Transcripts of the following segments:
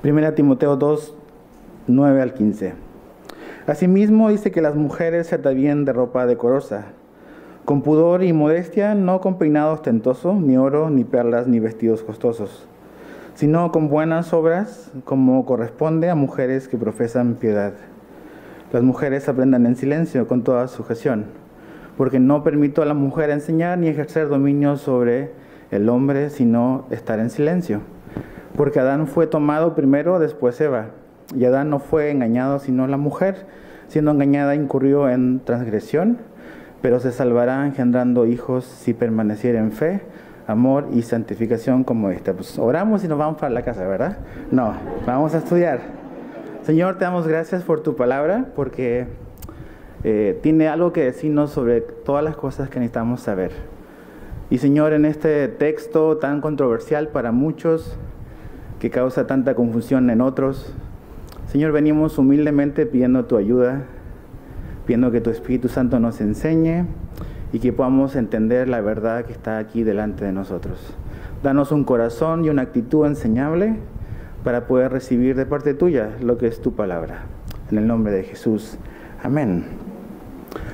Primera Timoteo 2, 9 al 15. Asimismo dice que las mujeres se atavíen de ropa decorosa, con pudor y modestia, no con peinado ostentoso, ni oro, ni perlas, ni vestidos costosos, sino con buenas obras, como corresponde a mujeres que profesan piedad. Las mujeres aprendan en silencio, con toda sujeción, porque no permito a la mujer enseñar ni ejercer dominio sobre el hombre, sino estar en silencio. Porque Adán fue tomado primero, después Eva, y Adán no fue engañado, sino la mujer, siendo engañada incurrió en transgresión, pero se salvará engendrando hijos si permaneciera en fe, amor y santificación como esta. Pues oramos y nos vamos para la casa, ¿verdad? No, vamos a estudiar. Señor, te damos gracias por tu palabra, porque tiene algo que decirnos sobre todas las cosas que necesitamos saber. Y Señor, en este texto tan controversial para muchos, que causa tanta confusión en otros, Señor, venimos humildemente pidiendo tu ayuda, pidiendo que tu Espíritu Santo nos enseñe y que podamos entender la verdad que está aquí delante de nosotros. Danos un corazón y una actitud enseñable para poder recibir de parte tuya lo que es tu palabra. En el nombre de Jesús. Amén.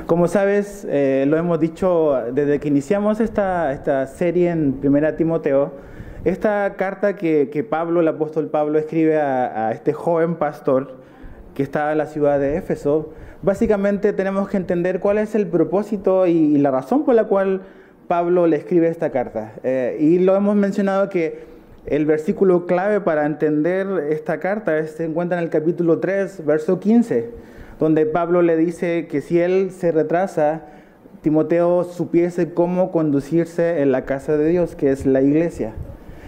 Como sabes, lo hemos dicho desde que iniciamos esta serie en Primera Timoteo, esta carta que Pablo, el apóstol Pablo, escribe a este joven pastor que estaba en la ciudad de Éfeso. Básicamente tenemos que entender cuál es el propósito y la razón por la cual Pablo le escribe esta carta. Y lo hemos mencionado que el versículo clave para entender esta carta se encuentra en el capítulo 3, verso 15, donde Pablo le dice que si él se retrasa, Timoteo supiese cómo conducirse en la casa de Dios, que es la iglesia.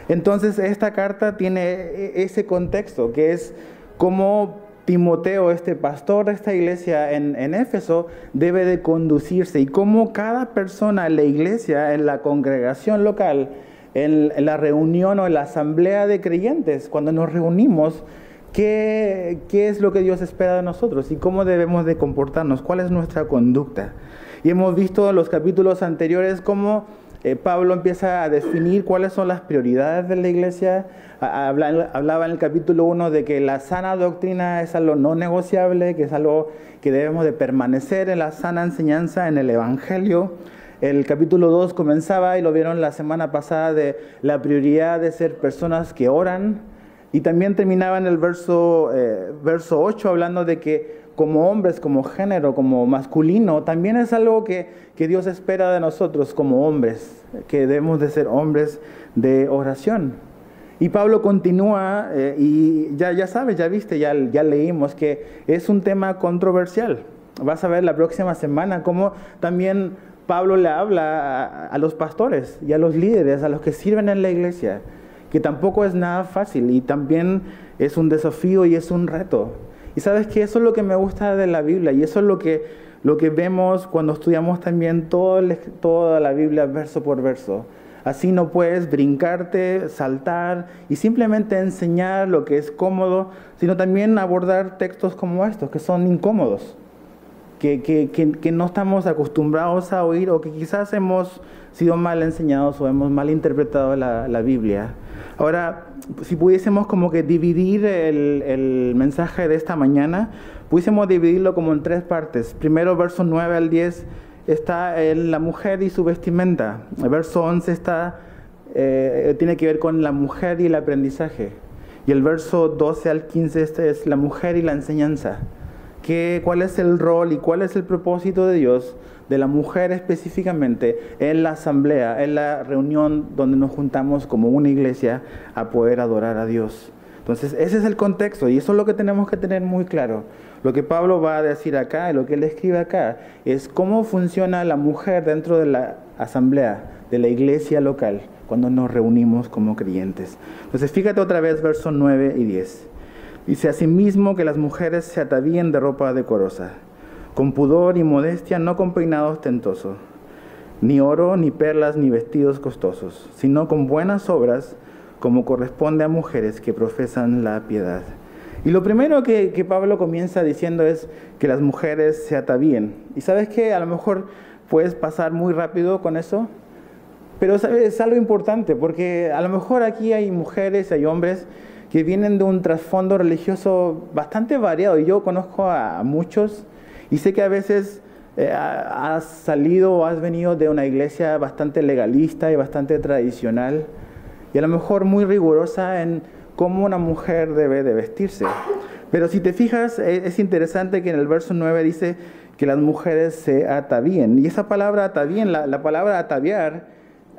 Entonces esta carta tiene ese contexto, que es cómo Timoteo, este pastor de esta iglesia en Éfeso, debe de conducirse y cómo cada persona en la iglesia, en la congregación local, en la reunión o en la asamblea de creyentes, cuando nos reunimos, ¿qué es lo que Dios espera de nosotros y cómo debemos de comportarnos? ¿Cuál es nuestra conducta? Y hemos visto en los capítulos anteriores cómo Pablo empieza a definir cuáles son las prioridades de la iglesia. Hablaba en el capítulo 1 de que la sana doctrina es algo no negociable, que es algo que debemos de permanecer en la sana enseñanza, en el evangelio. El capítulo 2 comenzaba, y lo vieron la semana pasada, de la prioridad de ser personas que oran. Y también terminaba en el verso 8 hablando de que como hombres, como género, como masculino, también es algo que Dios espera de nosotros como hombres, que debemos de ser hombres de oración. Y Pablo continúa, y ya sabes, ya viste, ya leímos que es un tema controversial. Vas a ver la próxima semana cómo también Pablo le habla a los pastores y a los líderes, a los que sirven en la iglesia, que tampoco es nada fácil y también es un desafío y es un reto. Y sabes que eso es lo que me gusta de la Biblia, y eso es lo que vemos cuando estudiamos también toda la Biblia verso por verso. Así no puedes brincarte, saltar y simplemente enseñar lo que es cómodo, sino también abordar textos como estos, que son incómodos, que no estamos acostumbrados a oír, o que quizás hemos sido mal enseñados o hemos mal interpretado la Biblia. Ahora, si pudiésemos como que dividir el mensaje de esta mañana, pudiésemos dividirlo como en tres partes. Primero, versos 9 al 10, está la mujer y su vestimenta. El verso 11 tiene que ver con la mujer y el aprendizaje. Y el verso 12 al 15 es la mujer y la enseñanza. ¿Cuál es el rol y cuál es el propósito de Dios, de la mujer específicamente, en la asamblea, en la reunión donde nos juntamos como una iglesia a poder adorar a Dios? Entonces, ese es el contexto y eso es lo que tenemos que tener muy claro. Lo que Pablo va a decir acá y lo que él escribe acá es cómo funciona la mujer dentro de la asamblea, de la iglesia local, cuando nos reunimos como creyentes. Entonces, fíjate otra vez versos 9 y 10. Dice: asimismo que las mujeres se atavíen de ropa decorosa, con pudor y modestia, no con peinado ostentoso, ni oro, ni perlas, ni vestidos costosos, sino con buenas obras, como corresponde a mujeres que profesan la piedad. Y lo primero que Pablo comienza diciendo es que las mujeres se atavíen. Y ¿sabes qué? A lo mejor puedes pasar muy rápido con eso, Pero ¿sabes? Es algo importante, porque a lo mejor aquí hay mujeres, hay hombres que vienen de un trasfondo religioso bastante variado. Y yo conozco a muchos y sé que a veces has salido o has venido de una iglesia bastante legalista y bastante tradicional, y a lo mejor muy rigurosa en cómo una mujer debe de vestirse. Pero si te fijas, es interesante que en el verso 9 dice que las mujeres se atavíen. Y esa palabra atavíen, la palabra ataviar,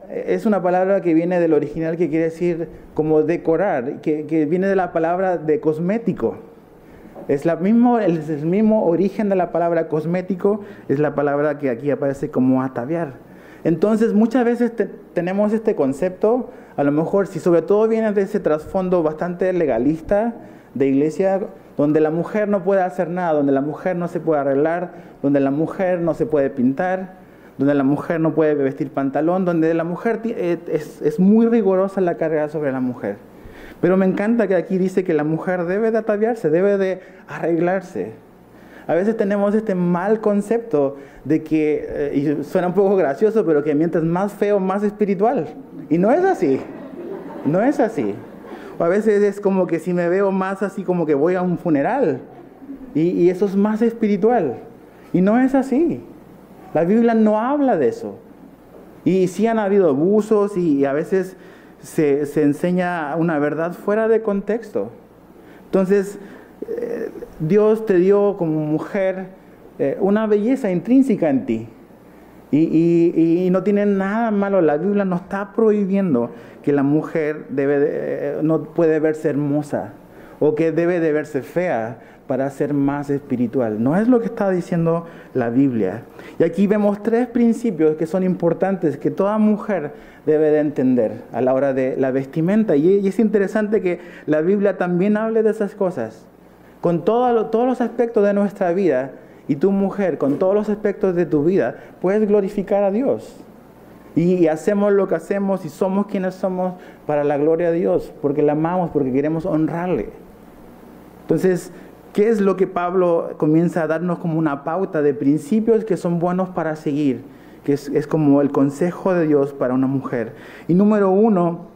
es una palabra que viene del original, que quiere decir como decorar, que viene de la palabra de cosmético. Es el mismo origen de la palabra cosmético, es la palabra que aquí aparece como ataviar. Entonces muchas veces tenemos este concepto, a lo mejor si sobre todo viene de ese trasfondo bastante legalista de iglesia, donde la mujer no puede hacer nada, donde la mujer no se puede arreglar, donde la mujer no se puede pintar, donde la mujer no puede vestir pantalón, donde la mujer es muy rigurosa la carga sobre la mujer. Pero me encanta que aquí dice que la mujer debe de ataviarse, debe de arreglarse. A veces tenemos este mal concepto de que, y suena un poco gracioso, pero que mientras más feo, más espiritual. Y no es así, no es así. O a veces es como que si me veo más así como que voy a un funeral, y eso es más espiritual. Y no es así. La Biblia no habla de eso. Y sí han habido abusos y a veces se enseña una verdad fuera de contexto. Entonces, Dios te dio como mujer una belleza intrínseca en ti. Y no tiene nada malo. La Biblia no está prohibiendo que la mujer no puede verse hermosa o que debe de verse fea para ser más espiritual. No es lo que está diciendo la Biblia. Y aquí vemos 3 principios que son importantes, que toda mujer debe de entender a la hora de la vestimenta. Y es interesante que la Biblia también hable de esas cosas. Con todos los aspectos de nuestra vida, y tu mujer, con todos los aspectos de tu vida, puedes glorificar a Dios. Y hacemos lo que hacemos y somos quienes somos para la gloria de Dios, porque la amamos, porque queremos honrarle. Entonces, ¿qué es lo que Pablo comienza a darnos como una pauta de principios que son buenos para seguir? Que es como el consejo de Dios para una mujer. Y número 1,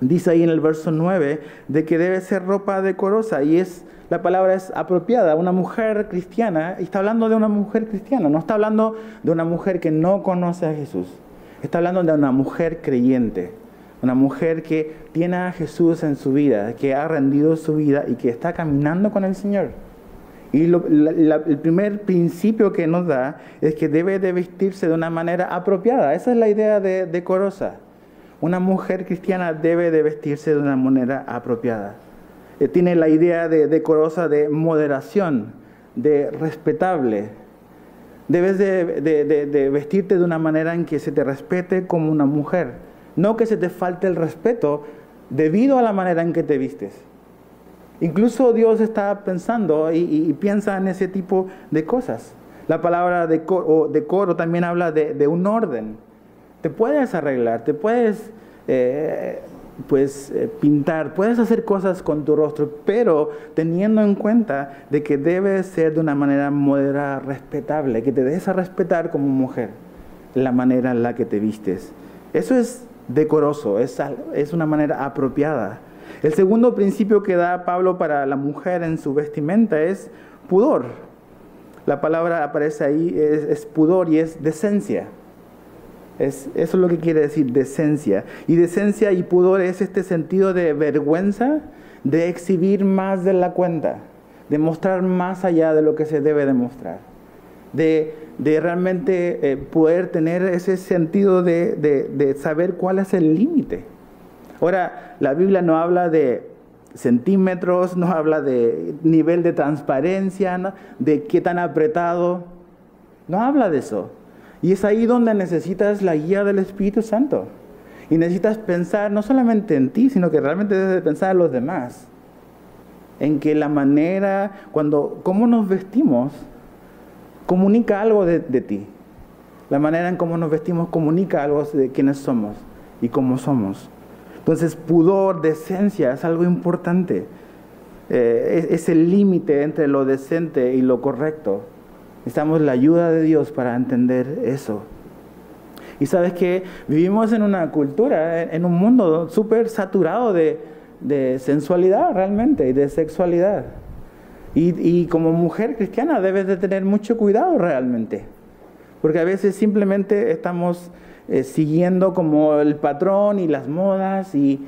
dice ahí en el verso 9, de que debe ser ropa decorosa. Y la palabra es apropiada. Una mujer cristiana, y está hablando de una mujer cristiana, no está hablando de una mujer que no conoce a Jesús. Está hablando de una mujer creyente. Una mujer que tiene a Jesús en su vida, que ha rendido su vida y que está caminando con el Señor. Y el primer principio que nos da es que debe de vestirse de una manera apropiada. Esa es la idea de decorosa. Una mujer cristiana debe de vestirse de una manera apropiada. Tiene la idea de decorosa, de moderación, de respetable. Debes de vestirte de una manera en que se te respete como una mujer. No que se te falte el respeto debido a la manera en que te vistes. Incluso Dios está pensando y piensa en ese tipo de cosas. La palabra decoro también habla de un orden. Te puedes arreglar, te puedes pintar, puedes hacer cosas con tu rostro, pero teniendo en cuenta de que debe ser de una manera moderada, respetable, que te des a respetar como mujer, la manera en la que te vistes. Eso es decoroso, es una manera apropiada. El segundo principio que da Pablo para la mujer en su vestimenta es pudor. La palabra aparece ahí, es pudor y es decencia. Eso es lo que quiere decir decencia. Y decencia y pudor es este sentido de vergüenza, de exhibir más de la cuenta, de mostrar más allá de lo que se debe demostrar, de realmente poder tener ese sentido de saber cuál es el límite. Ahora, la Biblia no habla de centímetros, no habla de nivel de transparencia, ¿no? De qué tan apretado, no habla de eso. Y es ahí donde necesitas la guía del Espíritu Santo. Y necesitas pensar no solamente en ti, sino que realmente debes de pensar en los demás. En que la manera, cómo nos vestimos, comunica algo de ti. La manera en cómo nos vestimos comunica algo de quiénes somos y cómo somos. Entonces, pudor, decencia es algo importante. Es el límite entre lo decente y lo correcto. Necesitamos la ayuda de Dios para entender eso. Y sabes que vivimos en una cultura, en un mundo súper saturado de sensualidad realmente y de sexualidad. Y como mujer cristiana debes de tener mucho cuidado realmente. Porque a veces simplemente estamos siguiendo como el patrón y las modas y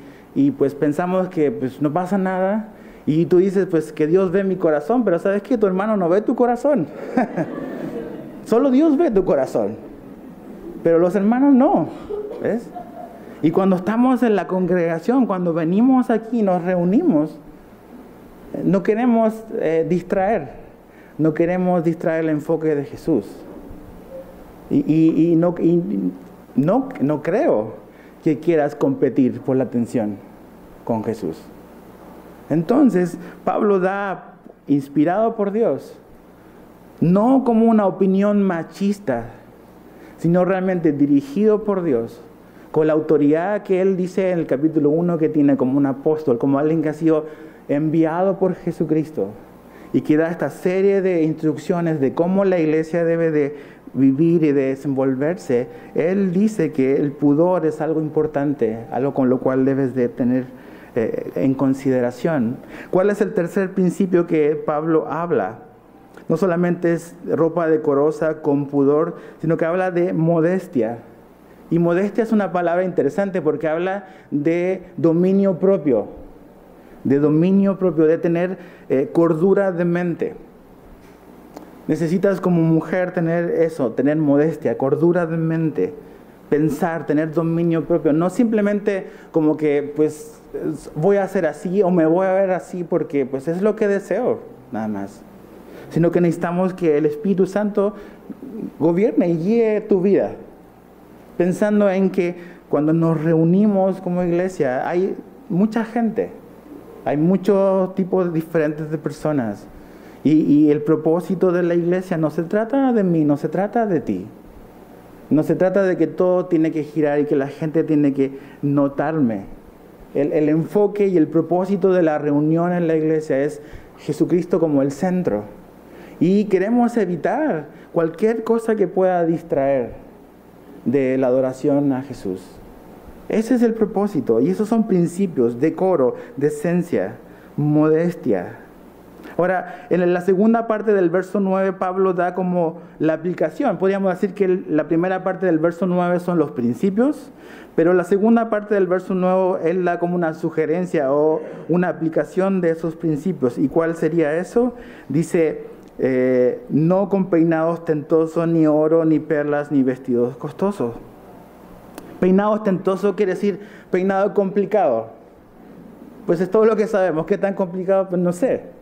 pues pensamos que pues no pasa nada. Y tú dices pues que Dios ve mi corazón, pero ¿sabes qué? Tu hermano no ve tu corazón. Solo Dios ve tu corazón. Pero los hermanos no, ¿ves? Y cuando estamos en la congregación, cuando venimos aquí, nos reunimos, no queremos distraer el enfoque de Jesús. Y no creo que quieras competir por la atención con Jesús. Entonces, Pablo da, inspirado por Dios, no como una opinión machista, sino realmente dirigido por Dios, con la autoridad que él dice en el capítulo 1 que tiene como un apóstol, como alguien que ha sido enviado por Jesucristo y que da esta serie de instrucciones de cómo la iglesia debe de vivir y de desenvolverse. Él dice que el pudor es algo importante, algo con lo cual debes de tener en consideración. ¿Cuál es el tercer principio que Pablo habla? No solamente es ropa decorosa con pudor, sino que habla de modestia. Y modestia es una palabra interesante porque habla de dominio propio, de tener cordura de mente. Necesitas como mujer tener eso, tener modestia, cordura de mente, pensar, tener dominio propio. No simplemente como que pues voy a hacer así o me voy a ver así porque pues es lo que deseo, nada más. Sino que necesitamos que el Espíritu Santo gobierne y guíe tu vida. Pensando en que cuando nos reunimos como iglesia hay mucha gente, hay muchos tipos diferentes de personas. Y el propósito de la iglesia no se trata de mí, no se trata de ti. No se trata de que todo tiene que girar y que la gente tiene que notarme. El enfoque y el propósito de la reunión en la iglesia es Jesucristo como el centro. Y queremos evitar cualquier cosa que pueda distraer de la adoración a Jesús. Ese es el propósito. Y esos son principios: decoro, decencia, modestia. Ahora, en la segunda parte del verso 9, Pablo da como la aplicación. Podríamos decir que la primera parte del verso 9 son los principios, pero la segunda parte del verso 9, él da como una sugerencia o una aplicación de esos principios. ¿Y cuál sería eso? Dice, no con peinados ostentosos, ni oro, ni perlas, ni vestidos costosos. Peinado ostentoso quiere decir peinado complicado. Pues es todo lo que sabemos. ¿Qué tan complicado? Pues no sé.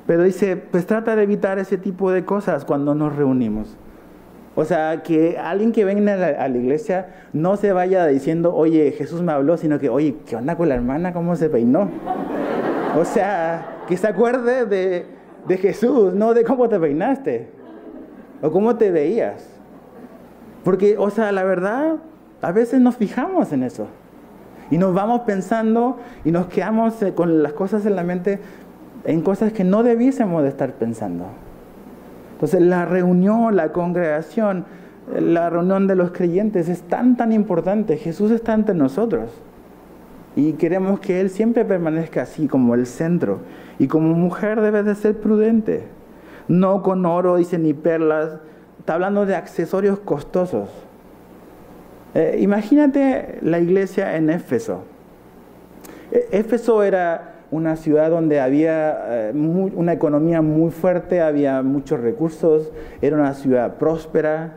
Pero dice, pues trata de evitar ese tipo de cosas cuando nos reunimos. O sea, que alguien que venga a la iglesia no se vaya diciendo, oye, Jesús me habló, sino que, oye, ¿qué onda con la hermana? ¿Cómo se peinó? O sea, que se acuerde de Jesús, no de cómo te peinaste o cómo te veías. Porque, o sea, la verdad, a veces nos fijamos en eso. Y nos vamos pensando y nos quedamos con las cosas en la mente, en cosas que no debiésemos de estar pensando. Entonces la reunión, la congregación, la reunión de los creyentes es tan importante. Jesús está entre nosotros y queremos que Él siempre permanezca así como el centro. Y como mujer debes de ser prudente, no con oro, dice, ni perlas. Está hablando de accesorios costosos. Imagínate la iglesia en Éfeso. Éfeso era una ciudad donde había una economía muy fuerte, había muchos recursos, era una ciudad próspera.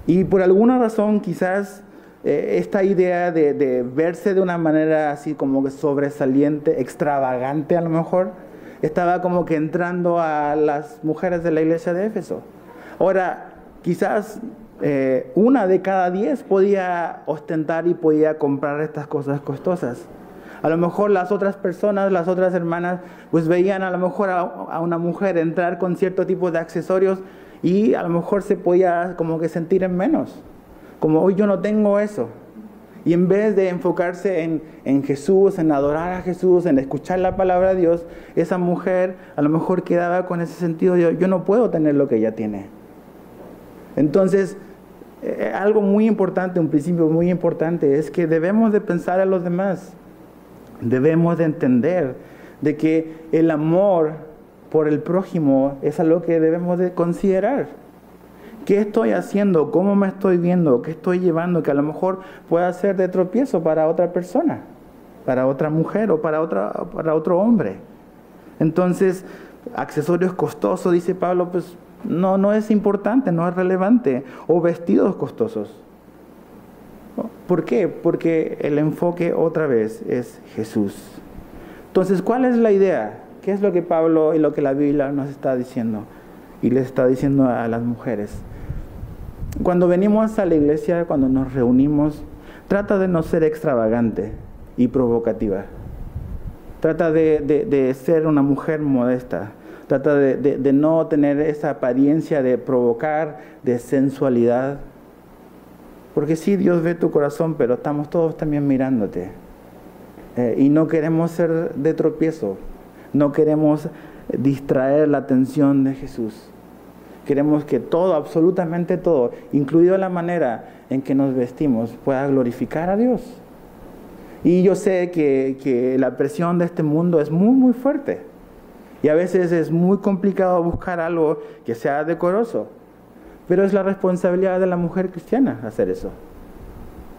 Y por alguna razón quizás esta idea de verse de una manera así como que sobresaliente, extravagante a lo mejor, estaba como que entrando a las mujeres de la iglesia de Éfeso. Ahora, quizás 1 de cada 10 podía ostentar y podía comprar estas cosas costosas. A lo mejor las otras personas, las otras hermanas, pues veían a lo mejor a una mujer entrar con cierto tipo de accesorios y a lo mejor se podía como que sentir en menos. Como hoy yo no tengo eso. Y en vez de enfocarse en Jesús, en adorar a Jesús, en escuchar la palabra de Dios, esa mujer a lo mejor quedaba con ese sentido de yo no puedo tener lo que ella tiene. Entonces, algo muy importante, un principio muy importante, es que debemos de pensar en los demás. Debemos de entender de que el amor por el prójimo es algo que debemos de considerar. ¿Qué estoy haciendo? ¿Cómo me estoy viendo? ¿Qué estoy llevando? Que a lo mejor pueda ser de tropiezo para otra persona, para otra mujer o para otro hombre. Entonces, accesorios costosos, dice Pablo, pues no es importante, no es relevante. O vestidos costosos. ¿Por qué? Porque el enfoque otra vez es Jesús. Entonces, ¿cuál es la idea? ¿Qué es lo que Pablo y lo que la Biblia nos está diciendo? Y les está diciendo a las mujeres. Cuando venimos a la iglesia, cuando nos reunimos, trata de no ser extravagante y provocativa. Trata de ser una mujer modesta. Trata de no tener esa apariencia de provocar, de sensualidad. Porque sí, Dios ve tu corazón, pero estamos todos también mirándote. Y no queremos ser de tropiezo. No queremos distraer la atención de Jesús. Queremos que todo, absolutamente todo, incluido la manera en que nos vestimos, pueda glorificar a Dios. Y yo sé que la presión de este mundo es muy, muy fuerte. Y a veces es muy complicado buscar algo que sea decoroso. Pero es la responsabilidad de la mujer cristiana hacer eso.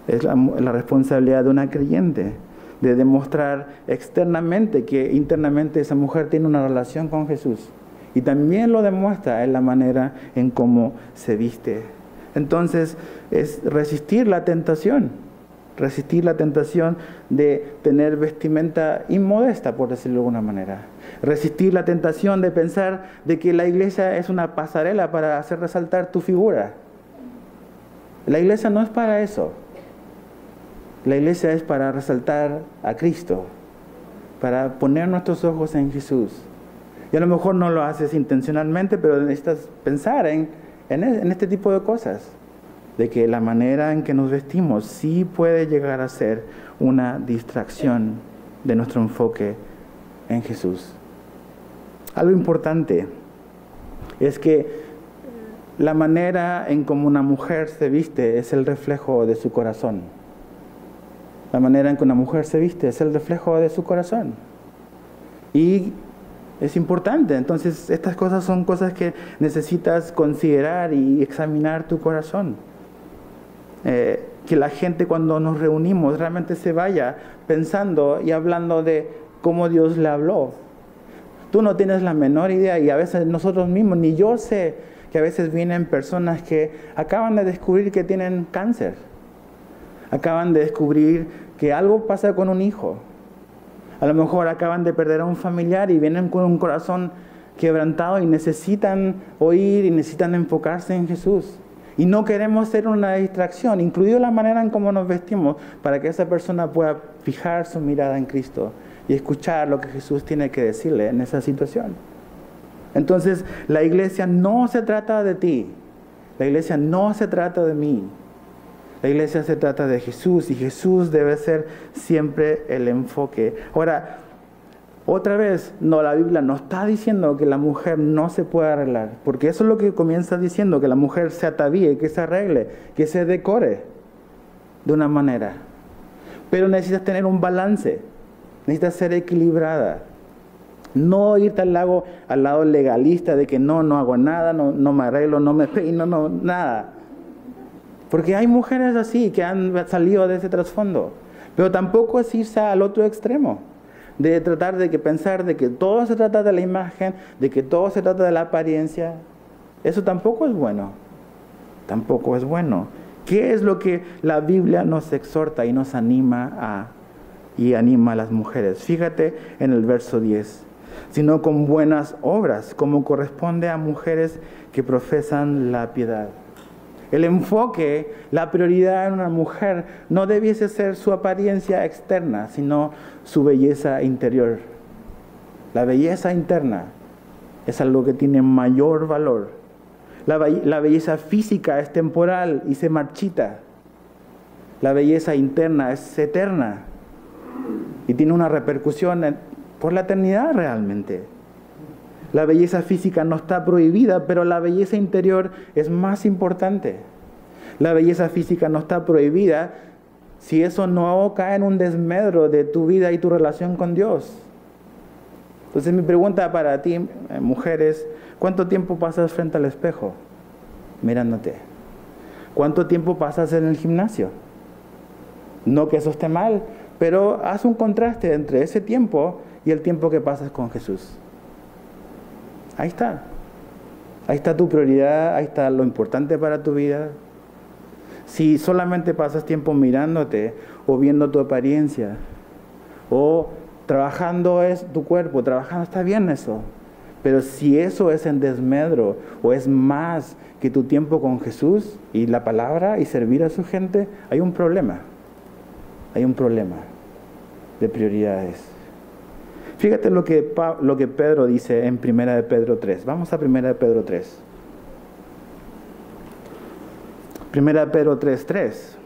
Es la responsabilidad de una creyente, de demostrar externamente que internamente esa mujer tiene una relación con Jesús. Y también lo demuestra en la manera en cómo se viste. Entonces, es resistir la tentación de tener vestimenta inmodesta, por decirlo de alguna manera. Resistir la tentación de pensar de que la iglesia es una pasarela para hacer resaltar tu figura. La iglesia no es para eso. La iglesia es para resaltar a Cristo, para poner nuestros ojos en Jesús. Y a lo mejor no lo haces intencionalmente, pero necesitas pensar en este tipo de cosas. De que la manera en que nos vestimos sí puede llegar a ser una distracción de nuestro enfoque en Jesús. Algo importante es que la manera en cómo una mujer se viste es el reflejo de su corazón. La manera en que una mujer se viste es el reflejo de su corazón. Y es importante. Entonces, estas cosas son cosas que necesitas considerar y examinar tu corazón. Que la gente cuando nos reunimos realmente se vaya pensando y hablando de cómo Dios le habló. Tú no tienes la menor idea, y a veces nosotros mismos, ni yo sé, que a veces vienen personas que acaban de descubrir que tienen cáncer. Acaban de descubrir que algo pasa con un hijo. A lo mejor acaban de perder a un familiar y vienen con un corazón quebrantado y necesitan oír y necesitan enfocarse en Jesús. Y no queremos ser una distracción, incluido la manera en cómo nos vestimos, para que esa persona pueda fijar su mirada en Cristo y escuchar lo que Jesús tiene que decirle en esa situación. Entonces, la iglesia no se trata de ti. La iglesia no se trata de mí. La iglesia se trata de Jesús, y Jesús debe ser siempre el enfoque. Ahora, otra vez, no, la Biblia no está diciendo que la mujer no se pueda arreglar, porque eso es lo que comienza diciendo, que la mujer se atavíe, que se arregle, que se decore de una manera. Pero necesitas tener un balance, necesitas ser equilibrada. No irte al lado legalista de que no hago nada, no me arreglo, no me peino, nada. Porque hay mujeres así que han salido de ese trasfondo. Pero tampoco es irse al otro extremo, de tratar de pensar de que todo se trata de la imagen, de que todo se trata de la apariencia. Eso tampoco es bueno. Tampoco es bueno. ¿Qué es lo que la Biblia nos exhorta y nos anima a las mujeres? Fíjate en el verso 10. Sino con buenas obras, como corresponde a mujeres que profesan la piedad. El enfoque, la prioridad en una mujer no debiese ser su apariencia externa, sino su belleza interior. La belleza interna es algo que tiene mayor valor. La belleza física es temporal y se marchita. La belleza interna es eterna y tiene una repercusión por la eternidad realmente. La belleza física no está prohibida, pero la belleza interior es más importante. La belleza física no está prohibida si eso no cae en un desmedro de tu vida y tu relación con Dios. Entonces mi pregunta para ti, mujeres, ¿cuánto tiempo pasas frente al espejo mirándote? ¿Cuánto tiempo pasas en el gimnasio? No que eso esté mal, pero haz un contraste entre ese tiempo y el tiempo que pasas con Jesús. Ahí está. Ahí está tu prioridad, ahí está lo importante para tu vida. Si solamente pasas tiempo mirándote o viendo tu apariencia o trabajando es tu cuerpo, trabajando está bien eso. Pero si eso es en desmedro o es más que tu tiempo con Jesús y la palabra y servir a su gente, hay un problema. Hay un problema de prioridades. Fíjate lo que Pedro dice en 1 de Pedro 3. Vamos a 1 de Pedro 3. 1 de Pedro 3:3.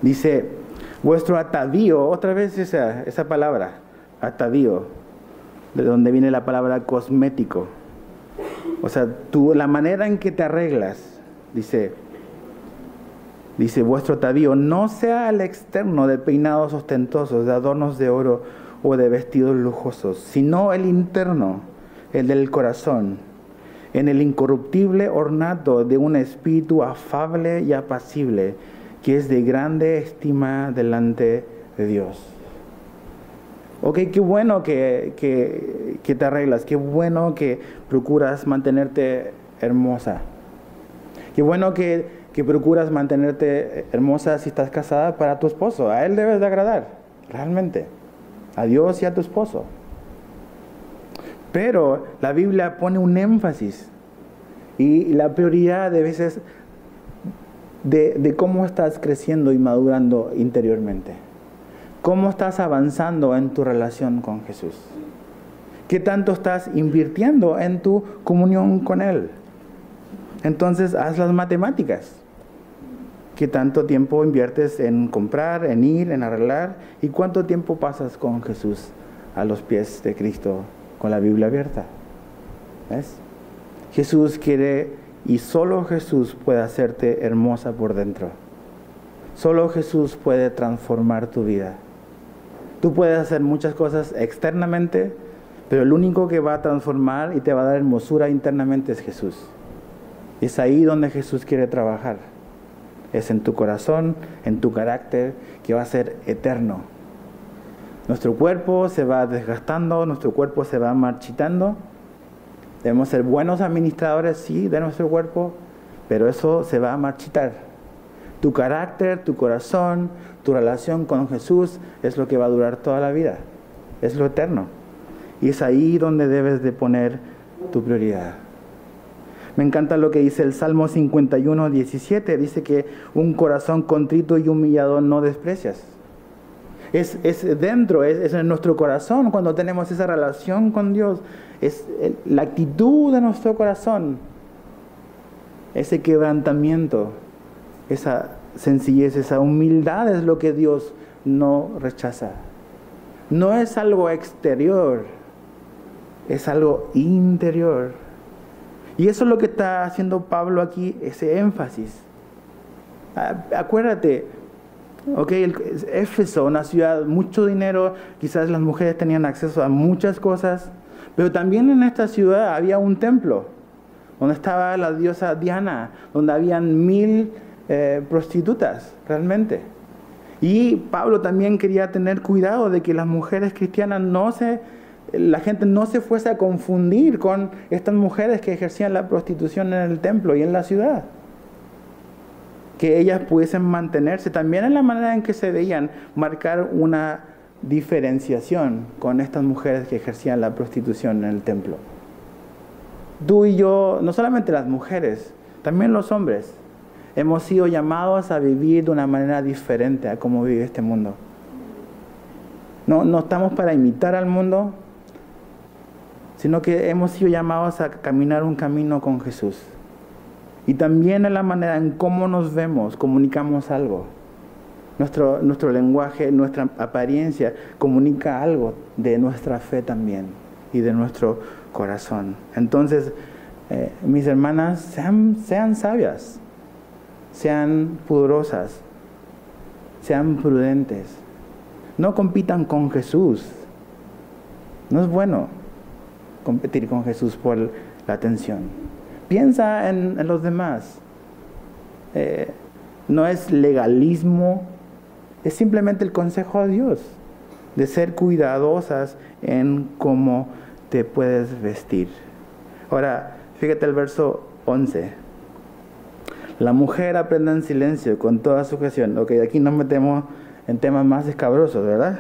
Dice, vuestro atavío, otra vez esa palabra, atavío, de donde viene la palabra cosmético. O sea, la manera en que te arreglas, dice, vuestro atavío no sea al externo de peinados ostentosos, de adornos de oro o de vestidos lujosos, sino el interno, el del corazón, en el incorruptible ornato de un espíritu afable y apacible, que es de grande estima delante de Dios. Ok, qué bueno que te arreglas, qué bueno que procuras mantenerte hermosa. Qué bueno que procuras mantenerte hermosa si estás casada para tu esposo. A él debes de agradar, realmente. A Dios y a tu esposo. Pero la Biblia pone un énfasis y la prioridad de veces de cómo estás creciendo y madurando interiormente. ¿Cómo estás avanzando en tu relación con Jesús? ¿Qué tanto estás invirtiendo en tu comunión con Él? Entonces, haz las matemáticas. ¿Qué tanto tiempo inviertes en comprar, en ir, en arreglar? ¿Y cuánto tiempo pasas con Jesús a los pies de Cristo con la Biblia abierta? ¿Ves? Jesús quiere, y solo Jesús puede hacerte hermosa por dentro. Solo Jesús puede transformar tu vida. Tú puedes hacer muchas cosas externamente, pero el único que va a transformar y te va a dar hermosura internamente es Jesús. Es ahí donde Jesús quiere trabajar. Es en tu corazón, en tu carácter, que va a ser eterno. Nuestro cuerpo se va desgastando, nuestro cuerpo se va marchitando. Debemos ser buenos administradores, sí, de nuestro cuerpo, pero eso se va a marchitar. Tu carácter, tu corazón, tu relación con Jesús es lo que va a durar toda la vida. Es lo eterno. Y es ahí donde debes de poner tu prioridad. Me encanta lo que dice el Salmo 51:17. Dice que un corazón contrito y humillado no desprecias. Es dentro, es en nuestro corazón cuando tenemos esa relación con Dios. Es la actitud de nuestro corazón. Ese quebrantamiento, esa sencillez, esa humildad es lo que Dios no rechaza. No es algo exterior, es algo interior. Y eso es lo que está haciendo Pablo aquí, ese énfasis. Acuérdate, Éfeso, una ciudad, mucho dinero, quizás las mujeres tenían acceso a muchas cosas, pero también en esta ciudad había un templo, donde estaba la diosa Diana, donde habían 1000 prostitutas, realmente. Y Pablo también quería tener cuidado de que las mujeres cristianas la gente no se fuese a confundir con estas mujeres que ejercían la prostitución en el templo y en la ciudad. Que ellas pudiesen mantenerse también en la manera en que se veían, marcar una diferenciación con estas mujeres que ejercían la prostitución en el templo. Tú y yo, no solamente las mujeres, también los hombres, hemos sido llamados a vivir de una manera diferente a cómo vive este mundo. No estamos para imitar al mundo, sino que hemos sido llamados a caminar un camino con Jesús. Y también en la manera en cómo nos vemos, comunicamos algo. Nuestro lenguaje, nuestra apariencia comunica algo de nuestra fe también y de nuestro corazón. Entonces, mis hermanas, sean sabias, sean pudorosas, sean prudentes. No compitan con Jesús. No es bueno competir con Jesús por la atención. Piensa en los demás. No es legalismo, es simplemente el consejo de Dios, de ser cuidadosas en cómo te puedes vestir. Ahora, fíjate el verso 11. La mujer aprende en silencio con toda sujeción. Ok, aquí nos metemos en temas más escabrosos, ¿verdad?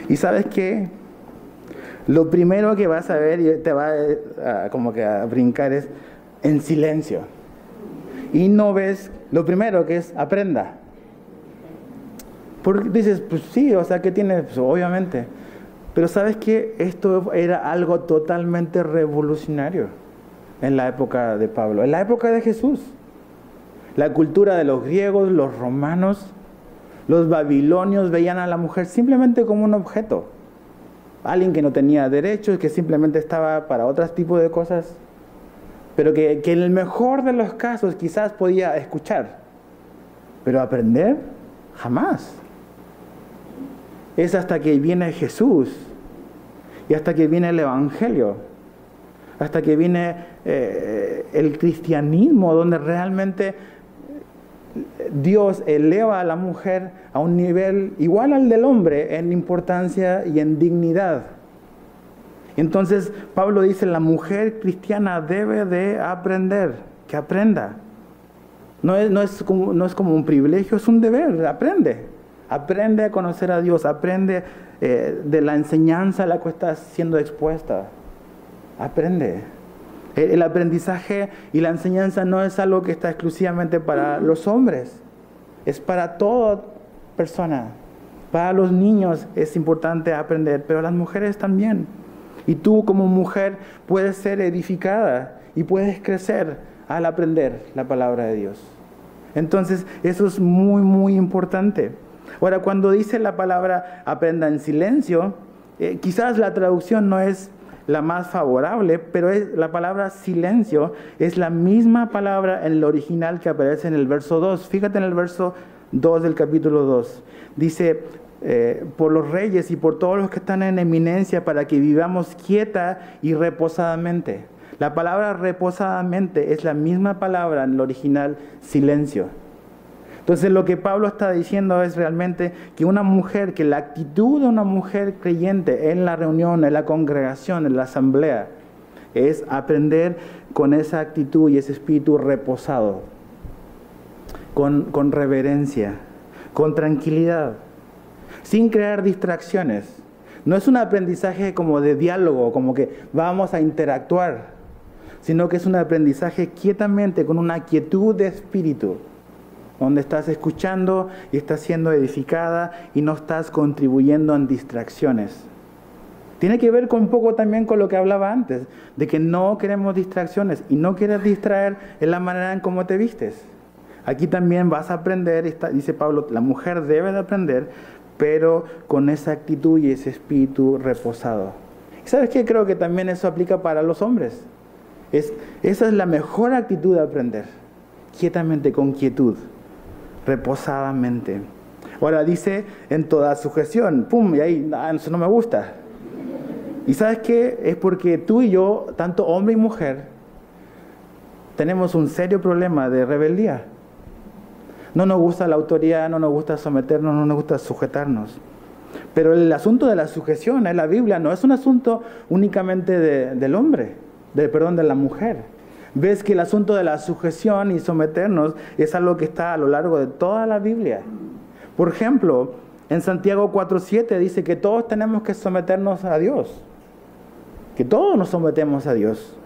Y ¿sabes qué? Lo primero que vas a ver y te va como que a brincar es en silencio. Y no ves lo primero que es aprenda. Porque dices, pues sí, o sea, ¿qué tiene? Pues obviamente. Pero ¿sabes qué? Esto era algo totalmente revolucionario en la época de Pablo, en la época de Jesús. La cultura de los griegos, los romanos, los babilonios veían a la mujer simplemente como un objeto. Alguien que no tenía derechos, que simplemente estaba para otros tipos de cosas, pero que en el mejor de los casos quizás podía escuchar, pero aprender, jamás. Es hasta que viene Jesús y hasta que viene el Evangelio, hasta que viene el cristianismo, donde realmente Dios eleva a la mujer a un nivel igual al del hombre en importancia y en dignidad. Entonces Pablo dice, la mujer cristiana debe de aprender, que aprenda. No es como un privilegio, es un deber, aprende. Aprende a conocer a Dios, aprende de la enseñanza a la que estás siendo expuesta. Aprende. El aprendizaje y la enseñanza no es algo que está exclusivamente para los hombres, es para toda persona. Para los niños es importante aprender, pero las mujeres también. Y tú como mujer puedes ser edificada y puedes crecer al aprender la palabra de Dios. Entonces eso es muy, muy importante. Ahora, cuando dice la palabra aprenda en silencio, quizás la traducción no es la más favorable, pero la palabra silencio es la misma palabra en el original que aparece en el verso 2. Fíjate en el verso 2 del capítulo 2. Dice, por los reyes y por todos los que están en eminencia, para que vivamos quieta y reposadamente. La palabra reposadamente es la misma palabra en el original silencio. Entonces lo que Pablo está diciendo es realmente que una mujer, que la actitud de una mujer creyente en la reunión, en la congregación, en la asamblea, es aprender con esa actitud y ese espíritu reposado, con reverencia, con tranquilidad, sin crear distracciones. No es un aprendizaje como de diálogo, como que vamos a interactuar, sino que es un aprendizaje quietamente, con una quietud de espíritu, donde estás escuchando y estás siendo edificada y no estás contribuyendo en distracciones. Tiene que ver un poco también con lo que hablaba antes, de que no queremos distracciones y no quieres distraer en la manera en cómo te vistes. Aquí también vas a aprender, dice Pablo, la mujer debe de aprender, pero con esa actitud y ese espíritu reposado. ¿Y sabes qué? Creo que también eso aplica para los hombres. Esa es la mejor actitud de aprender, quietamente, con quietud, reposadamente. Ahora dice en toda sujeción, pum, y ahí, eso no me gusta. ¿Y sabes qué? Es porque tú y yo, tanto hombre y mujer, tenemos un serio problema de rebeldía. No nos gusta la autoridad, no nos gusta someternos, no nos gusta sujetarnos. Pero el asunto de la sujeción en la Biblia no es un asunto únicamente del hombre, de la mujer. Ves que el asunto de la sujeción y someternos es algo que está a lo largo de toda la Biblia. Por ejemplo, en Santiago 4:7 dice que todos tenemos que someternos a Dios. Que todos nos sometemos a Dios.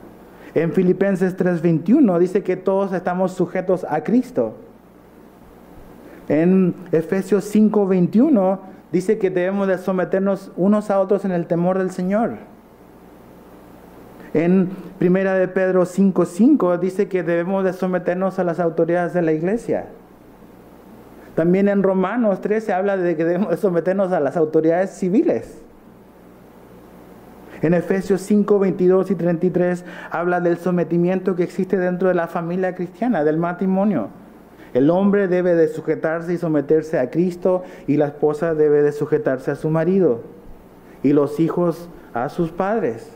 En Filipenses 3:21 dice que todos estamos sujetos a Cristo. En Efesios 5:21 dice que debemos de someternos unos a otros en el temor del Señor. En 1 de Pedro 5:5 dice que debemos de someternos a las autoridades de la iglesia. También en Romanos 13 habla de que debemos de someternos a las autoridades civiles. En Efesios 5, 22 y 33 habla del sometimiento que existe dentro de la familia cristiana, del matrimonio. El hombre debe de sujetarse y someterse a Cristo, y la esposa debe de sujetarse a su marido, y los hijos a sus padres.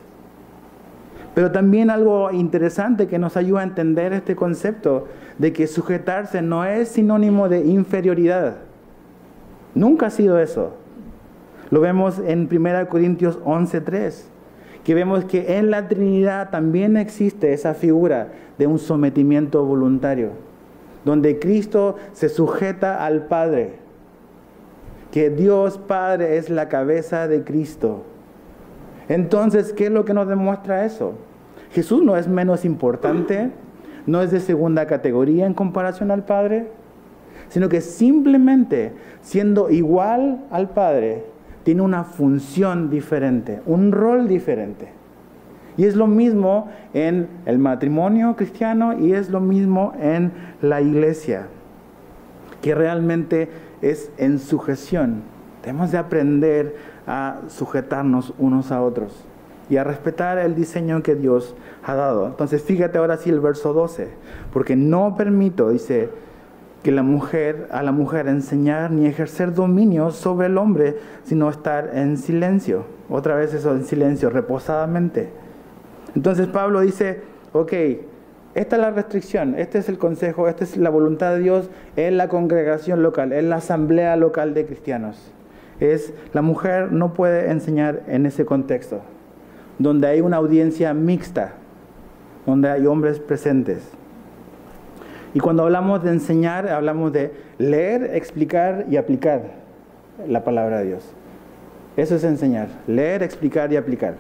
Pero también algo interesante que nos ayuda a entender este concepto de que sujetarse no es sinónimo de inferioridad. Nunca ha sido eso. Lo vemos en 1 Corintios 11:3, que vemos que en la Trinidad también existe esa figura de un sometimiento voluntario, donde Cristo se sujeta al Padre, que Dios Padre es la cabeza de Cristo. Entonces, ¿qué es lo que nos demuestra eso? Jesús no es menos importante, no es de segunda categoría en comparación al Padre, sino que simplemente siendo igual al Padre, tiene una función diferente, un rol diferente. Y es lo mismo en el matrimonio cristiano y es lo mismo en la iglesia, que realmente es en sujeción. Debemos de aprender a sujetarnos unos a otros y a respetar el diseño que Dios ha dado. Entonces fíjate ahora sí el verso 12, porque no permito, dice, que a la mujer enseñar ni ejercer dominio sobre el hombre, sino estar en silencio. Otra vez eso, en silencio, reposadamente. Entonces Pablo dice, ok, esta es la restricción, este es el consejo, esta es la voluntad de Dios en la congregación local, en la asamblea local de cristianos. La mujer no puede enseñar en ese contexto, donde hay una audiencia mixta, donde hay hombres presentes. Y cuando hablamos de enseñar, hablamos de leer, explicar y aplicar la palabra de Dios. Eso es enseñar, leer, explicar y aplicar.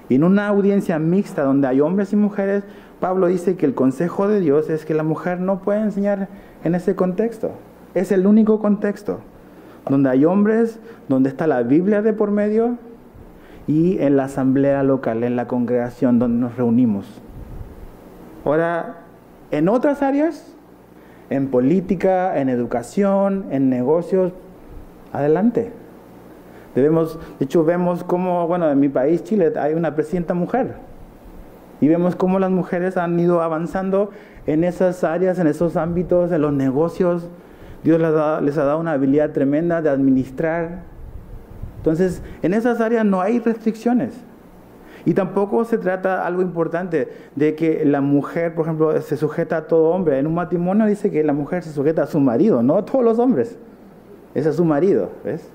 Y en una audiencia mixta donde hay hombres y mujeres, Pablo dice que el consejo de Dios es que la mujer no puede enseñar en ese contexto. Es el único contexto donde hay hombres, donde está la Biblia de por medio y en la asamblea local, en la congregación donde nos reunimos. Ahora, en otras áreas, en política, en educación, en negocios, adelante. De hecho, vemos cómo, en mi país, Chile, hay una presidenta mujer. Y vemos cómo las mujeres han ido avanzando en esas áreas, en esos ámbitos, en los negocios. Dios les ha dado una habilidad tremenda de administrar. Entonces, en esas áreas no hay restricciones. Y tampoco se trata algo importante de que la mujer, por ejemplo, se sujeta a todo hombre. En un matrimonio dice que la mujer se sujeta a su marido, no a todos los hombres. Es a su marido, ¿ves?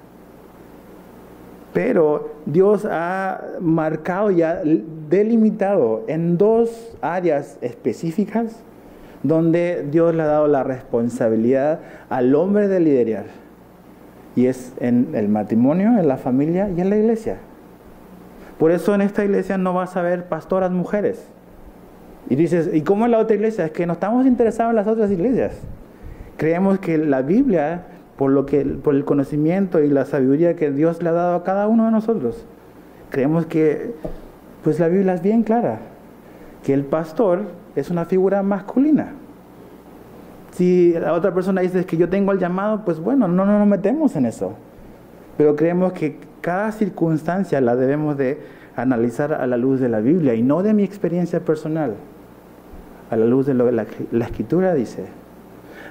Pero Dios ha marcado y ha delimitado en dos áreas específicas donde Dios le ha dado la responsabilidad al hombre de liderar. Y es en el matrimonio, en la familia y en la iglesia. Por eso en esta iglesia no vas a ver pastoras mujeres. Y dices, ¿y cómo en la otra iglesia? Es que no estamos interesados en las otras iglesias. Creemos que la Biblia, por el conocimiento y la sabiduría que Dios le ha dado a cada uno de nosotros, creemos que pues la Biblia es bien clara, que el pastor es una figura masculina. Si la otra persona dice que yo tengo el llamado, pues bueno, no nos metemos en eso. Pero creemos que cada circunstancia la debemos de analizar a la luz de la Biblia y no de mi experiencia personal, a la luz de lo que la Escritura dice.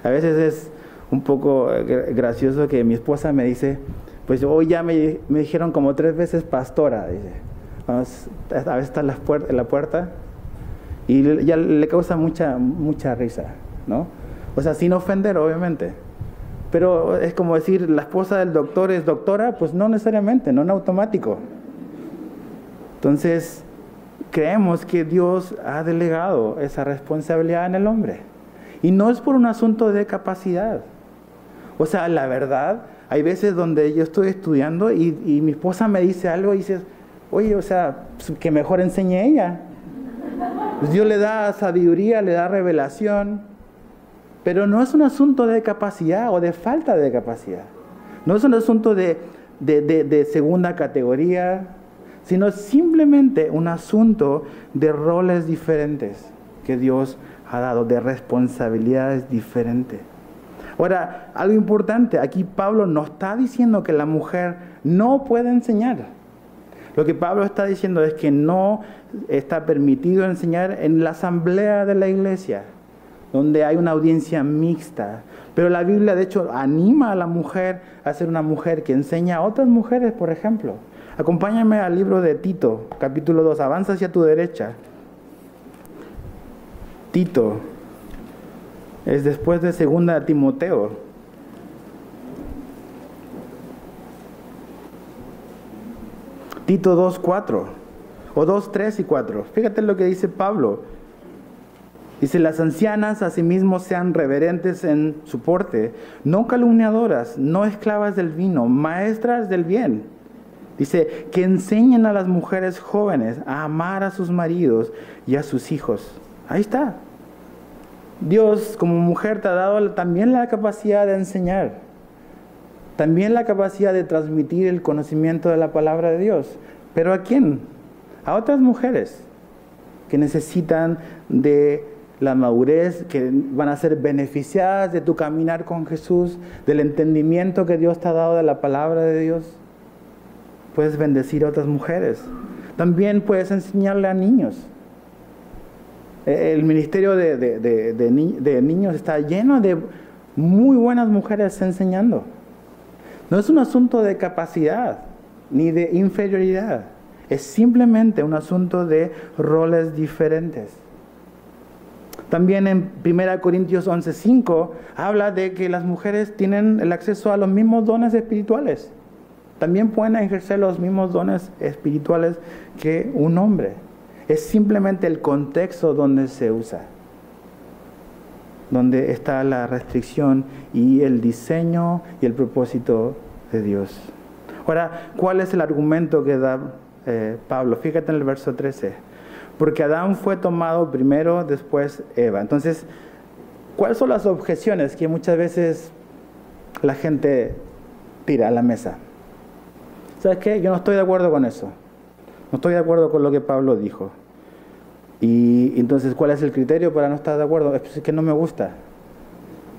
A veces es un poco gracioso que mi esposa me dice, pues hoy ya me dijeron como 3 veces pastora, dice. A veces está en la puerta y ya le causa mucha risa, ¿no? O sea, sin ofender, obviamente. Pero es como decir, la esposa del doctor es doctora, pues no necesariamente, no en automático. Entonces, creemos que Dios ha delegado esa responsabilidad en el hombre. Y no es por un asunto de capacidad. O sea, la verdad, hay veces donde yo estoy estudiando y mi esposa me dice algo y dices, oye, o sea, pues que mejor enseñe ella. Pues Dios le da sabiduría, le da revelación. Pero no es un asunto de capacidad o de falta de capacidad. No es un asunto de segunda categoría, sino simplemente un asunto de roles diferentes que Dios ha dado, de responsabilidades diferentes. Ahora, algo importante, aquí Pablo no está diciendo que la mujer no puede enseñar. Lo que Pablo está diciendo es que no está permitido enseñar en la asamblea de la iglesia, donde hay una audiencia mixta. Pero la Biblia, de hecho, anima a la mujer a ser una mujer que enseña a otras mujeres, por ejemplo. Acompáñame al libro de Tito, capítulo 2. Avanza hacia tu derecha. Tito es después de 2 Timoteo. Tito 2:4 o 2:3 y 4. Fíjate lo que dice Pablo. Dice, las ancianas asimismo sean reverentes en su porte, no calumniadoras, no esclavas del vino, maestras del bien. Dice, que enseñen a las mujeres jóvenes a amar a sus maridos y a sus hijos. Ahí está. Dios como mujer te ha dado también la capacidad de enseñar. También la capacidad de transmitir el conocimiento de la palabra de Dios. ¿Pero a quién? A otras mujeres que necesitan de la madurez, que van a ser beneficiadas de tu caminar con Jesús, del entendimiento que Dios te ha dado de la palabra de Dios. Puedes bendecir a otras mujeres. También puedes enseñarle a niños. El ministerio de niños está lleno de muy buenas mujeres enseñando. No es un asunto de capacidad ni de inferioridad. Es simplemente un asunto de roles diferentes. También en 1 Corintios 11:5 habla de que las mujeres tienen el acceso a los mismos dones espirituales. También pueden ejercer los mismos dones espirituales que un hombre. Es simplemente el contexto donde se usa, donde está la restricción y el diseño y el propósito de Dios. Ahora, ¿cuál es el argumento que da Pablo? Fíjate en el verso 13. Porque Adán fue tomado primero, después Eva. Entonces, ¿cuáles son las objeciones que muchas veces la gente tira a la mesa? ¿Sabes qué? Yo no estoy de acuerdo con eso. No estoy de acuerdo con lo que Pablo dijo. Y entonces, ¿cuál es el criterio para no estar de acuerdo? Es que no me gusta.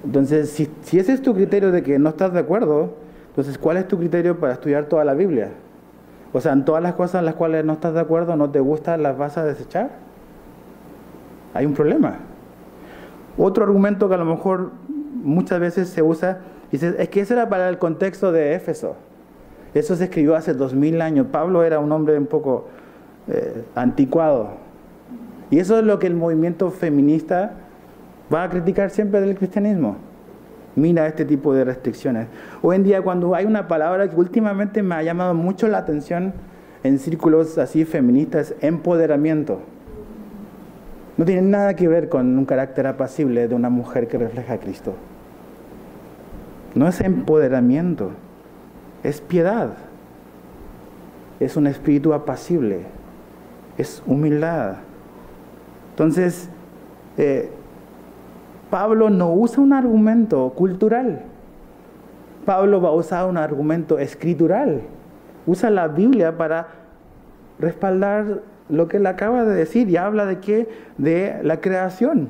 Entonces, si ese es tu criterio de que no estás de acuerdo, entonces, ¿cuál es tu criterio para estudiar toda la Biblia? O sea, en todas las cosas en las cuales no estás de acuerdo, no te gustan, ¿las vas a desechar? Hay un problema. Otro argumento que a lo mejor muchas veces se usa, dice, es que ese era para el contexto de Éfeso. Eso se escribió hace 2000 años. Pablo era un hombre un poco anticuado. Y eso es lo que el movimiento feminista va a criticar siempre del cristianismo. Mira este tipo de restricciones. Hoy en día, cuando hay una palabra que últimamente me ha llamado mucho la atención en círculos así feministas, empoderamiento. No tiene nada que ver con un carácter apacible de una mujer que refleja a Cristo. No es empoderamiento, es piedad. Es un espíritu apacible, es humildad. Entonces, Pablo no usa un argumento cultural. Pablo va a usar un argumento escritural. Usa la Biblia para respaldar lo que él acaba de decir y habla de qué? De la creación.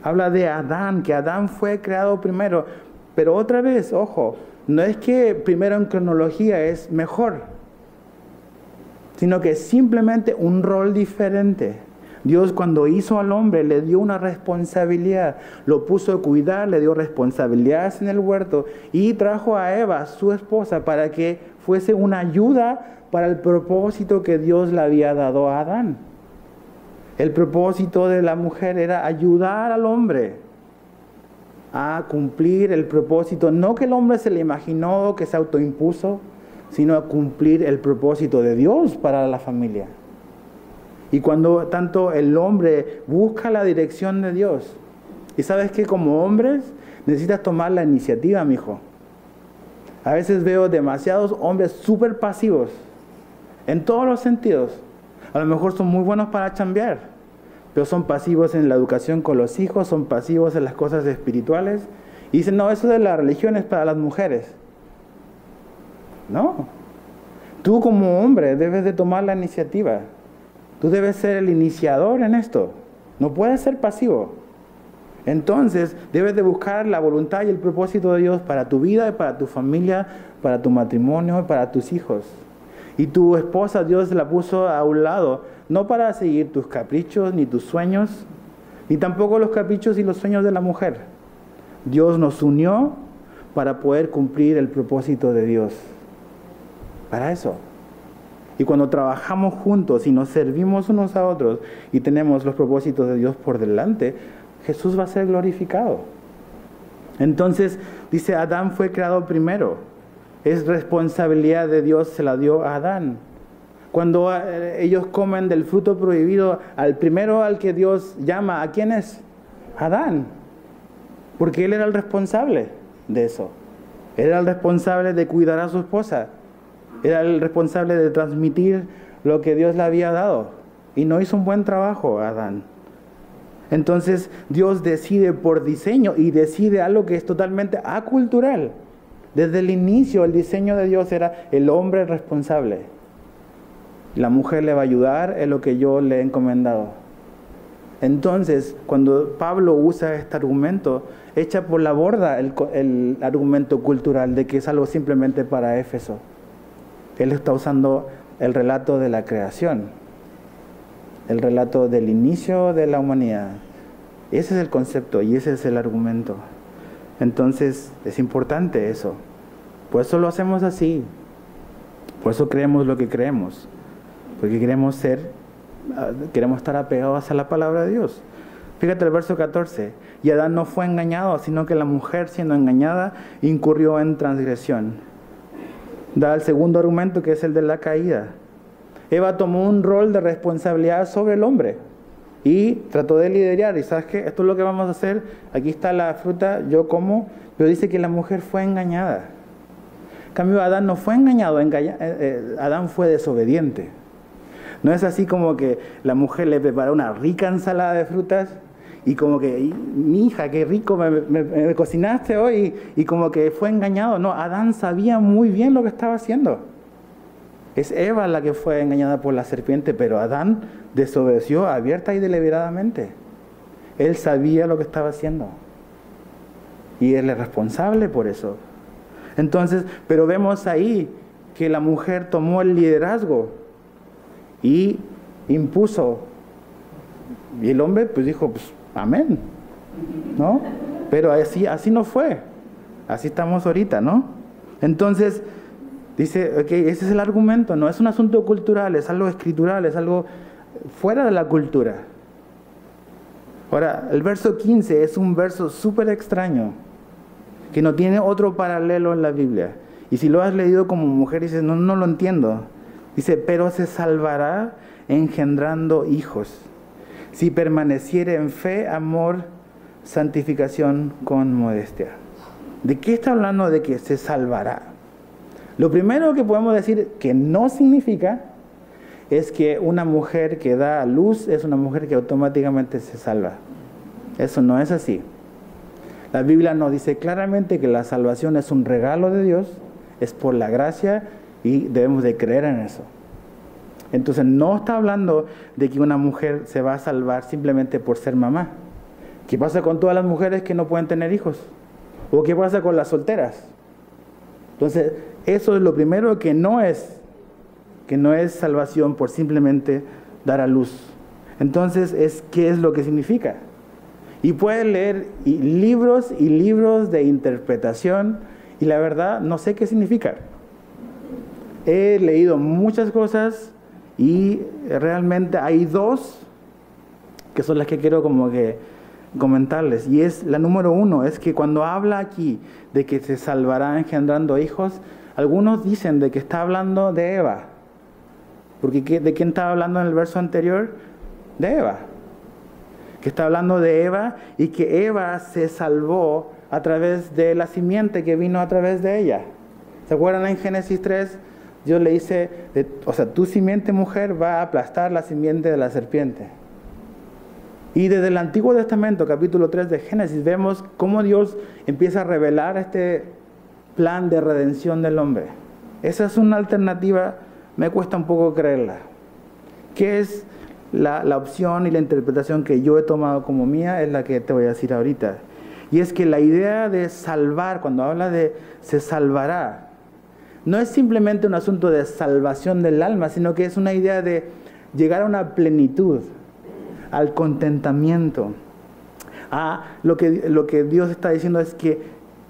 Habla de Adán, que Adán fue creado primero. Pero otra vez, ojo, no es que primero en cronología es mejor, sino que es simplemente un rol diferente. Dios cuando hizo al hombre le dio una responsabilidad, lo puso a cuidar, le dio responsabilidades en el huerto y trajo a Eva, su esposa, para que fuese una ayuda para el propósito que Dios le había dado a Adán. El propósito de la mujer era ayudar al hombre a cumplir el propósito, no que el hombre se le imaginó, que se autoimpuso, sino a cumplir el propósito de Dios para la familia. Y cuando tanto el hombre busca la dirección de Dios, y sabes que como hombres necesitas tomar la iniciativa, mijo. A veces veo demasiados hombres súper pasivos, en todos los sentidos. A lo mejor son muy buenos para chambear, pero son pasivos en la educación con los hijos, son pasivos en las cosas espirituales. Y dicen, no, eso de la religión es para las mujeres. No. Tú como hombre debes de tomar la iniciativa. Tú debes ser el iniciador en esto. No puedes ser pasivo. Entonces, debes de buscar la voluntad y el propósito de Dios para tu vida, para tu familia, para tu matrimonio, para tus hijos. Y tu esposa Dios la puso a un lado, no para seguir tus caprichos ni tus sueños, ni tampoco los caprichos y los sueños de la mujer. Dios nos unió para poder cumplir el propósito de Dios. Para eso. Y cuando trabajamos juntos y nos servimos unos a otros y tenemos los propósitos de Dios por delante, Jesús va a ser glorificado. Entonces, dice, Adán fue creado primero. Es responsabilidad de Dios, se la dio a Adán. Cuando ellos comen del fruto prohibido, al primero al que Dios llama, ¿a quién es? Adán. Porque él era el responsable de eso. Era el responsable de cuidar a su esposa. Era el responsable de transmitir lo que Dios le había dado. Y no hizo un buen trabajo Adán. Entonces Dios decide por diseño y decide algo que es totalmente acultural. Desde el inicio el diseño de Dios era el hombre responsable. La mujer le va a ayudar en lo que yo le he encomendado. Entonces, cuando Pablo usa este argumento, echa por la borda el argumento cultural de que es algo simplemente para Éfeso. Él está usando el relato de la creación, el relato del inicio de la humanidad. Ese es el concepto y ese es el argumento. Entonces, es importante eso. Por eso lo hacemos así. Por eso creemos lo que creemos. Porque queremos estar apegados a la palabra de Dios. Fíjate el verso 14. Y Adán no fue engañado, sino que la mujer, siendo engañada, incurrió en transgresión. Da el segundo argumento, que es el de la caída. Eva tomó un rol de responsabilidad sobre el hombre y trató de liderar. Y ¿sabes qué? Esto es lo que vamos a hacer. Aquí está la fruta, yo como. Pero dice que la mujer fue engañada. En cambio, Adán no fue engañado. Adán fue desobediente. No es así como que la mujer le preparó una rica ensalada de frutas y como que, mi hija, qué rico me cocinaste hoy, y como que fue engañado. No, Adán sabía muy bien lo que estaba haciendo. Es Eva la que fue engañada por la serpiente, pero Adán desobedeció abierta y deliberadamente. Él sabía lo que estaba haciendo. Y él es responsable por eso. Entonces, pero vemos ahí que la mujer tomó el liderazgo y impuso. Y el hombre pues dijo, pues amén, ¿no? Pero así no fue. Así estamos ahorita, ¿no? Entonces, dice, ok, ese es el argumento. No es un asunto cultural, es algo escritural, es algo fuera de la cultura. Ahora, el verso 15 es un verso súper extraño, que no tiene otro paralelo en la Biblia. Y si lo has leído como mujer, dices, no lo entiendo. Dice, pero se salvará engendrando hijos, si permaneciere en fe, amor, santificación con modestia. ¿De qué está hablando de que se salvará? Lo primero que podemos decir que no significa es que una mujer que da a luz es una mujer que automáticamente se salva. Eso no es así. La Biblia nos dice claramente que la salvación es un regalo de Dios, es por la gracia y debemos de creer en eso. Entonces no está hablando de que una mujer se va a salvar simplemente por ser mamá. ¿Qué pasa con todas las mujeres que no pueden tener hijos? ¿O qué pasa con las solteras? Entonces eso es lo primero que no es salvación por simplemente dar a luz. Entonces, ¿qué es lo que significa? Y puedes leer libros y libros de interpretación y la verdad no sé qué significa. He leído muchas cosas y realmente hay dos que son las que quiero como que comentarles. Y es la número 1, es que cuando habla aquí de que se salvará engendrando hijos, algunos dicen de que está hablando de Eva. Porque ¿de quién estaba hablando en el verso anterior? De Eva. Que está hablando de Eva y que Eva se salvó a través de la simiente que vino a través de ella. ¿Se acuerdan en Génesis 3? Dios le dice, tu simiente mujer va a aplastar la simiente de la serpiente. Y desde el Antiguo Testamento, capítulo 3 de Génesis, vemos cómo Dios empieza a revelar este plan de redención del hombre. Esa es una alternativa, me cuesta un poco creerla. ¿Qué es la opción y la interpretación que yo he tomado como mía? Es la que te voy a decir ahorita. Y es que la idea de salvar, cuando habla de se salvará, no es simplemente un asunto de salvación del alma, sino que es una idea de llegar a una plenitud, al contentamiento. Lo que Dios está diciendo es que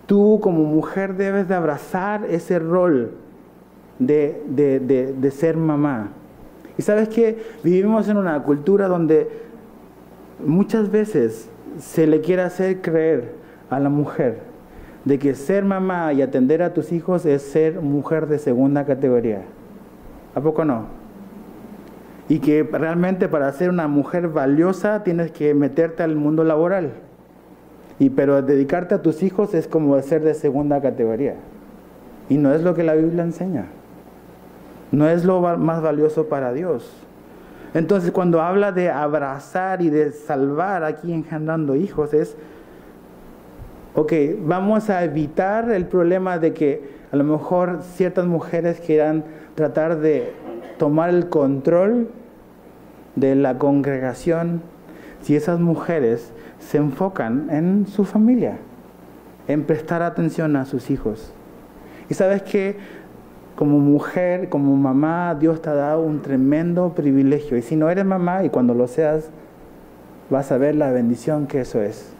tú como mujer debes de abrazar ese rol de ser mamá. Y sabes que vivimos en una cultura donde muchas veces se le quiere hacer creer a la mujer de que ser mamá y atender a tus hijos es ser mujer de segunda categoría. ¿A poco no? Y que realmente para ser una mujer valiosa tienes que meterte al mundo laboral. Pero dedicarte a tus hijos es como ser de segunda categoría. Y no es lo que la Biblia enseña. No es lo más valioso para Dios. Entonces, cuando habla de abrazar y de salvar aquí engendrando hijos, es, vamos a evitar el problema de que a lo mejor ciertas mujeres quieran tratar de tomar el control de la congregación si esas mujeres se enfocan en su familia, en prestar atención a sus hijos. Y sabes que como mujer, como mamá, Dios te ha dado un tremendo privilegio. Y si no eres mamá, y cuando lo seas, vas a ver la bendición que eso es.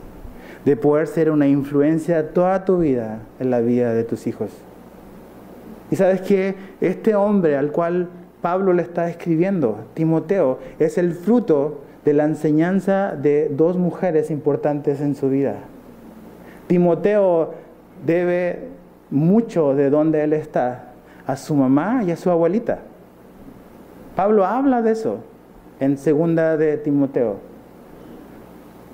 De poder ser una influencia toda tu vida en la vida de tus hijos. Y sabes que este hombre al cual Pablo le está escribiendo, Timoteo, es el fruto de la enseñanza de dos mujeres importantes en su vida. Timoteo debe mucho de donde él está a su mamá y a su abuelita. Pablo habla de eso en segunda de Timoteo.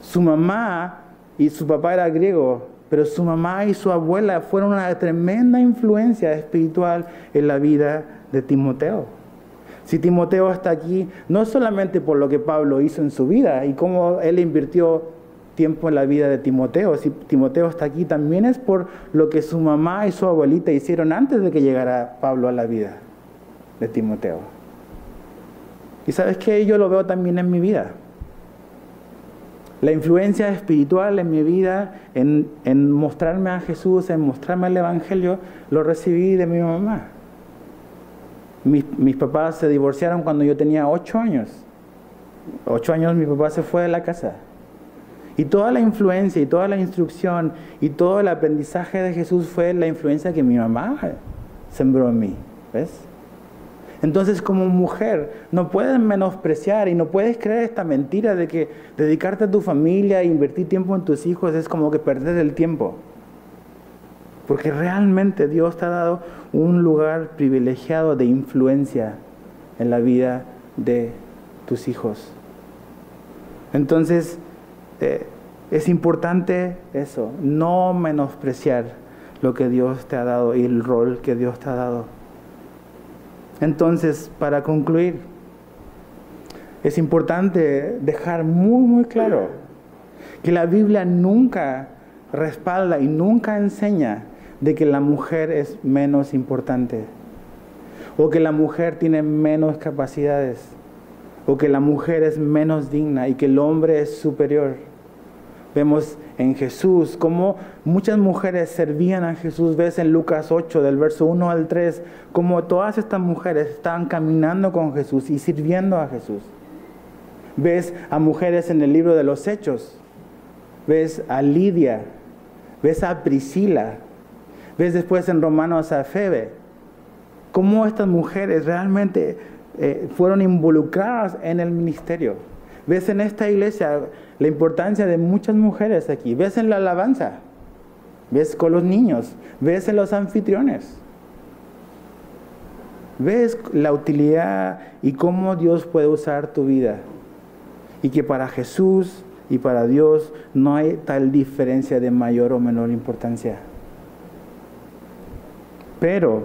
Su mamá y su papá era griego, pero su mamá y su abuela fueron una tremenda influencia espiritual en la vida de Timoteo. Si Timoteo está aquí, no solamente por lo que Pablo hizo en su vida y cómo él invirtió tiempo en la vida de Timoteo. Si Timoteo está aquí, también es por lo que su mamá y su abuelita hicieron antes de que llegara Pablo a la vida de Timoteo. Y sabes que yo lo veo también en mi vida. La influencia espiritual en mi vida, en mostrarme a Jesús, en mostrarme el Evangelio, lo recibí de mi mamá. Mis papás se divorciaron cuando yo tenía 8 años. 8 años mi papá se fue de la casa. Y toda la influencia y toda la instrucción y todo el aprendizaje de Jesús fue la influencia que mi mamá sembró en mí. ¿Ves? Entonces, como mujer, no puedes menospreciar y no puedes creer esta mentira de que dedicarte a tu familia e invertir tiempo en tus hijos es como que perder el tiempo. Porque realmente Dios te ha dado un lugar privilegiado de influencia en la vida de tus hijos. Entonces, es importante eso, no menospreciar lo que Dios te ha dado y el rol que Dios te ha dado. Entonces, para concluir, es importante dejar muy, muy claro que la Biblia nunca respalda y nunca enseña de que la mujer es menos importante, o que la mujer tiene menos capacidades, o que la mujer es menos digna y que el hombre es superior. Vemos en Jesús cómo muchas mujeres servían a Jesús. Ves en Lucas 8, del verso 1 al 3, cómo todas estas mujeres estaban caminando con Jesús y sirviendo a Jesús. Ves a mujeres en el libro de los Hechos. Ves a Lidia. Ves a Priscila. Ves después en Romanos a Febe. Cómo estas mujeres realmente fueron involucradas en el ministerio. Ves en esta iglesia la importancia de muchas mujeres aquí. Ves en la alabanza. Ves con los niños. Ves en los anfitriones. Ves la utilidad y cómo Dios puede usar tu vida. Y que para Jesús y para Dios no hay tal diferencia de mayor o menor importancia. Pero,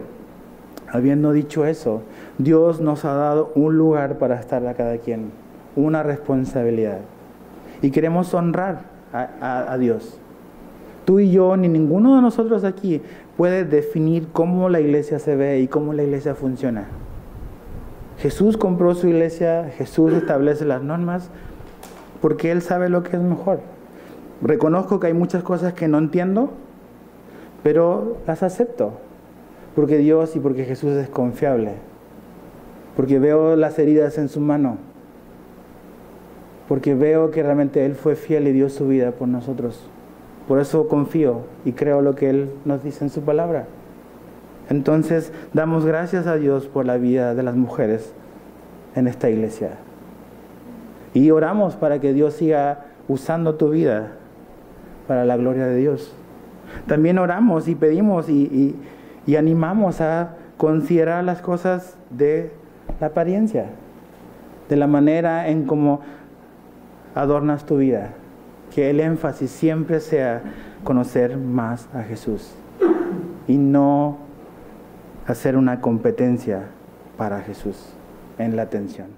habiendo dicho eso, Dios nos ha dado un lugar para estar a cada quien. Una responsabilidad. Y queremos honrar a Dios. Tú y yo, ni ninguno de nosotros aquí puede definir cómo la iglesia se ve y cómo la iglesia funciona. Jesús compró su iglesia, Jesús establece las normas porque Él sabe lo que es mejor. Reconozco que hay muchas cosas que no entiendo, pero las acepto. porque Dios y porque Jesús es confiable, porque veo las heridas en su mano, porque veo que realmente Él fue fiel y dio su vida por nosotros. Por eso confío y creo lo que Él nos dice en su palabra. Entonces, damos gracias a Dios por la vida de las mujeres en esta iglesia. Y oramos para que Dios siga usando tu vida para la gloria de Dios. También oramos y pedimos y animamos a considerar las cosas de la apariencia, de la manera en cómo adornas tu vida. Que el énfasis siempre sea conocer más a Jesús y no hacer una competencia para Jesús en la atención.